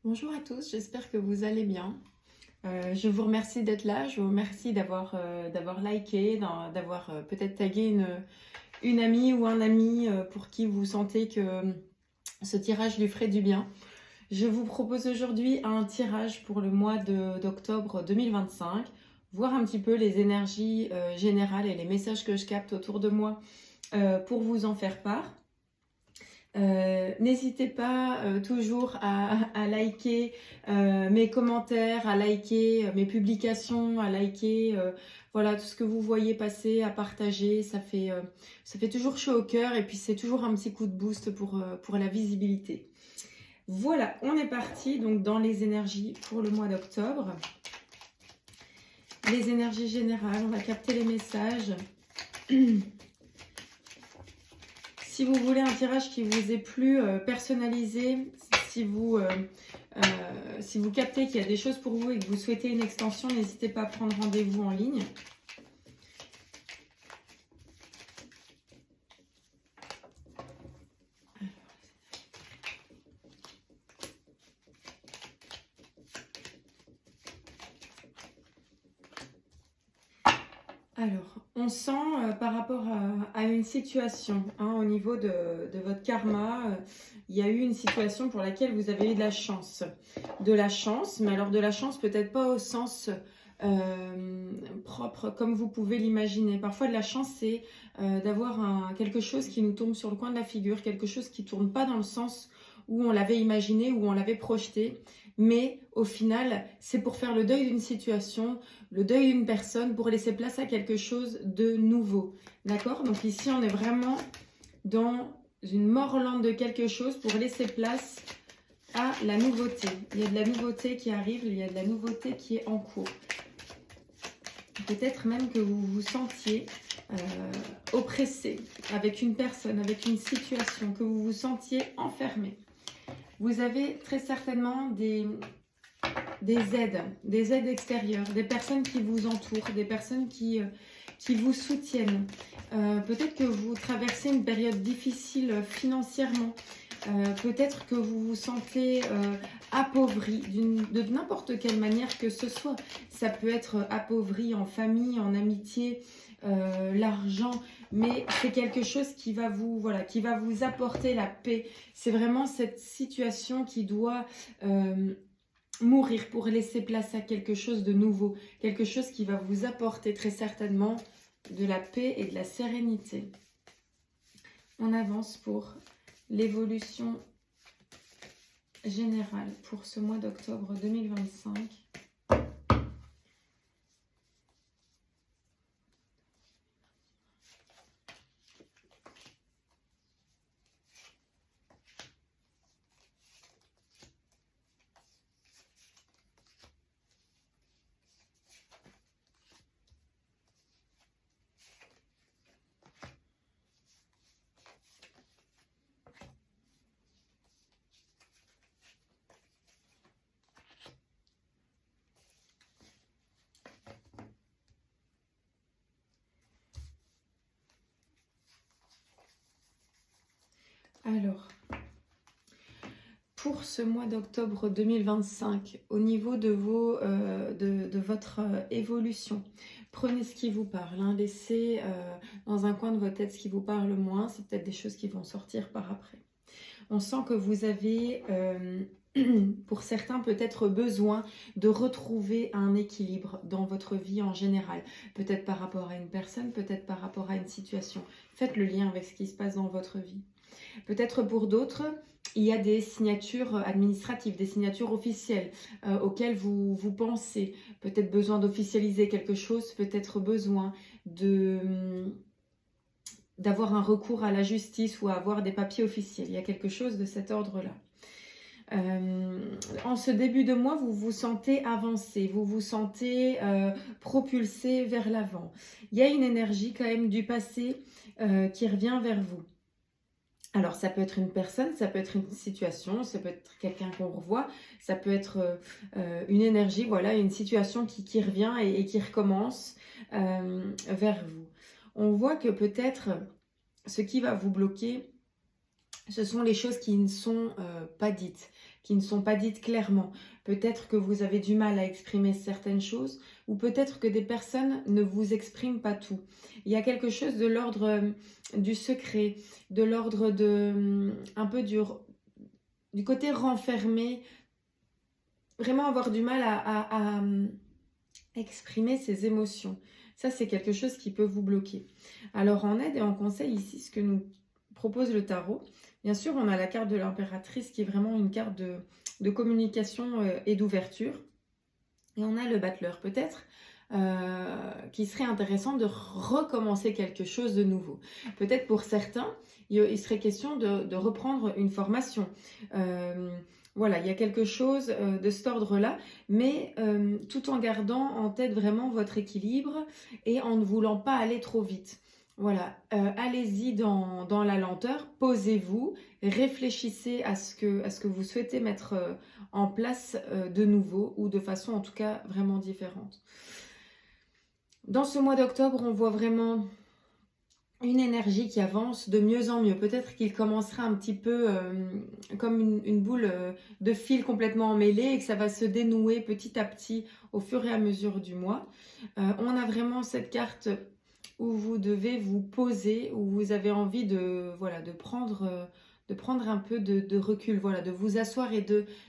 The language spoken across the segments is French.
Bonjour à tous, j'espère que vous allez bien. Je vous remercie d'être là, je vous remercie d'avoir liké, d'avoir peut-être tagué une amie ou un ami pour qui vous sentez que ce tirage lui ferait du bien. Je vous propose aujourd'hui un tirage pour le mois d'octobre 2025, voir un petit peu les énergies générales et les messages que je capte autour de moi pour vous en faire part. N'hésitez pas toujours à liker mes commentaires, à liker mes publications, à liker voilà, tout ce que vous voyez passer, à partager. Ça fait toujours chaud au cœur et puis c'est toujours un petit coup de boost pour la visibilité. Voilà, on est parti donc dans les énergies pour le mois d'octobre. Les énergies générales, on va capter les messages. Si vous voulez un tirage qui vous est plus personnalisé, si vous captez qu'il y a des choses pour vous et que vous souhaitez une extension, n'hésitez pas à prendre rendez-vous en ligne. Alors, on sent par rapport à une situation, au niveau de votre karma, il y a eu une situation pour laquelle vous avez eu de la chance. De la chance, mais alors de la chance peut-être pas au sens propre comme vous pouvez l'imaginer. Parfois de la chance c'est d'avoir quelque chose qui nous tombe sur le coin de la figure, quelque chose qui tourne pas dans le sens où on l'avait imaginé, où on l'avait projeté, mais au final c'est pour faire le deuil d'une situation, le deuil d'une personne, pour laisser place à quelque chose de nouveau. D'accord? Donc ici on est vraiment dans une morlande de quelque chose pour laisser place à la nouveauté. Il y a de la nouveauté qui arrive, il y a de la nouveauté qui est en cours. Peut-être même que vous vous sentiez oppressé avec une personne, avec une situation, que vous vous sentiez enfermé. Vous avez très certainement des aides extérieures, des personnes qui vous entourent, des personnes qui vous soutiennent. Peut-être que vous traversez une période difficile financièrement. Peut-être que vous vous sentez appauvri de n'importe quelle manière que ce soit. Ça peut être appauvri en famille, en amitié, l'argent, mais c'est quelque chose qui va vous apporter la paix. C'est vraiment cette situation qui doit mourir pour laisser place à quelque chose de nouveau, quelque chose qui va vous apporter très certainement de la paix et de la sérénité. On avance pour l'évolution générale pour ce mois d'octobre 2025. Alors, pour ce mois d'octobre 2025, au niveau de votre évolution, prenez ce qui vous parle, laissez dans un coin de votre tête ce qui vous parle le moins, c'est peut-être des choses qui vont sortir par après. On sent que vous avez, pour certains, peut-être besoin de retrouver un équilibre dans votre vie en général. Peut-être par rapport à une personne, peut-être par rapport à une situation. Faites le lien avec ce qui se passe dans votre vie. Peut-être pour d'autres, il y a des signatures administratives, des signatures officielles auxquelles vous pensez. Peut-être besoin d'officialiser quelque chose, peut-être besoin d'avoir un recours à la justice ou à avoir des papiers officiels. Il y a quelque chose de cet ordre-là. En ce début de mois, vous vous sentez avancé, vous vous sentez propulsé vers l'avant. Il y a une énergie quand même du passé qui revient vers vous. Alors ça peut être une personne, ça peut être une situation, ça peut être quelqu'un qu'on revoit, ça peut être une énergie, voilà, une situation qui revient et qui recommence vers vous. On voit que peut-être ce qui va vous bloquer, Ce sont les choses qui ne sont pas dites, qui ne sont pas dites clairement. Peut-être que vous avez du mal à exprimer certaines choses, ou peut-être que des personnes ne vous expriment pas tout. Il y a quelque chose de l'ordre du secret, de l'ordre de un peu du côté renfermé, vraiment avoir du mal à exprimer ses émotions. Ça, c'est quelque chose qui peut vous bloquer. Alors, en aide et en conseil, ici, ce que nous propose le tarot, bien sûr, on a la carte de l'impératrice qui est vraiment une carte de communication et d'ouverture. Et on a le battleur, peut-être, qui serait intéressant de recommencer quelque chose de nouveau. Peut-être pour certains, il serait question de reprendre une formation. Voilà, il y a quelque chose de cet ordre-là, mais tout en gardant en tête vraiment votre équilibre et en ne voulant pas aller trop vite. Voilà, allez-y dans la lenteur, posez-vous, réfléchissez à ce que vous souhaitez mettre en place de nouveau ou de façon en tout cas vraiment différente. Dans ce mois d'octobre, on voit vraiment une énergie qui avance de mieux en mieux. Peut-être qu'il commencera un petit peu comme une boule de fil complètement emmêlée et que ça va se dénouer petit à petit au fur et à mesure du mois. On a vraiment cette carte où vous devez vous poser, où vous avez envie de prendre un peu de recul, voilà, de vous asseoir et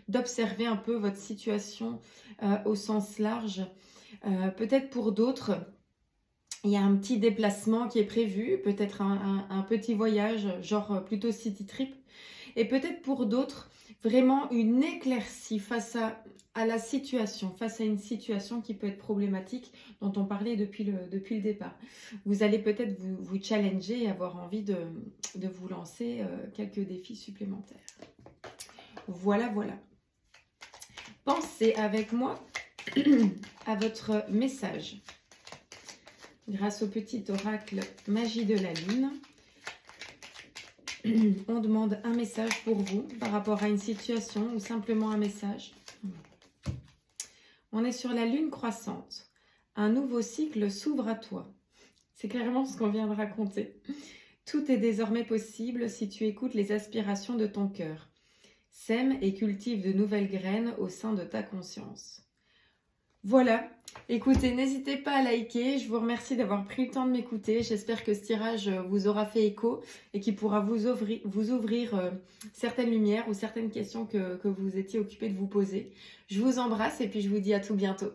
d'observer un peu votre situation au sens large. Peut-être pour d'autres, il y a un petit déplacement qui est prévu, peut-être un petit voyage, genre plutôt city trip. Et peut-être pour d'autres, vraiment une éclaircie face à la situation, face à une situation qui peut être problématique, dont on parlait depuis le départ. Vous allez peut-être vous challenger et avoir envie de vous lancer quelques défis supplémentaires. Voilà, voilà. Pensez avec moi à votre message. Grâce au petit oracle Magie de la Lune, on demande un message pour vous par rapport à une situation ou simplement un message. On est sur la Lune croissante. Un nouveau cycle s'ouvre à toi. C'est clairement ce qu'on vient de raconter. Tout est désormais possible si tu écoutes les aspirations de ton cœur. Sème et cultive de nouvelles graines au sein de ta conscience. Voilà, écoutez, n'hésitez pas à liker, je vous remercie d'avoir pris le temps de m'écouter, j'espère que ce tirage vous aura fait écho et qu'il pourra vous ouvrir certaines lumières ou certaines questions que vous étiez occupé de vous poser. Je vous embrasse et puis je vous dis à tout bientôt.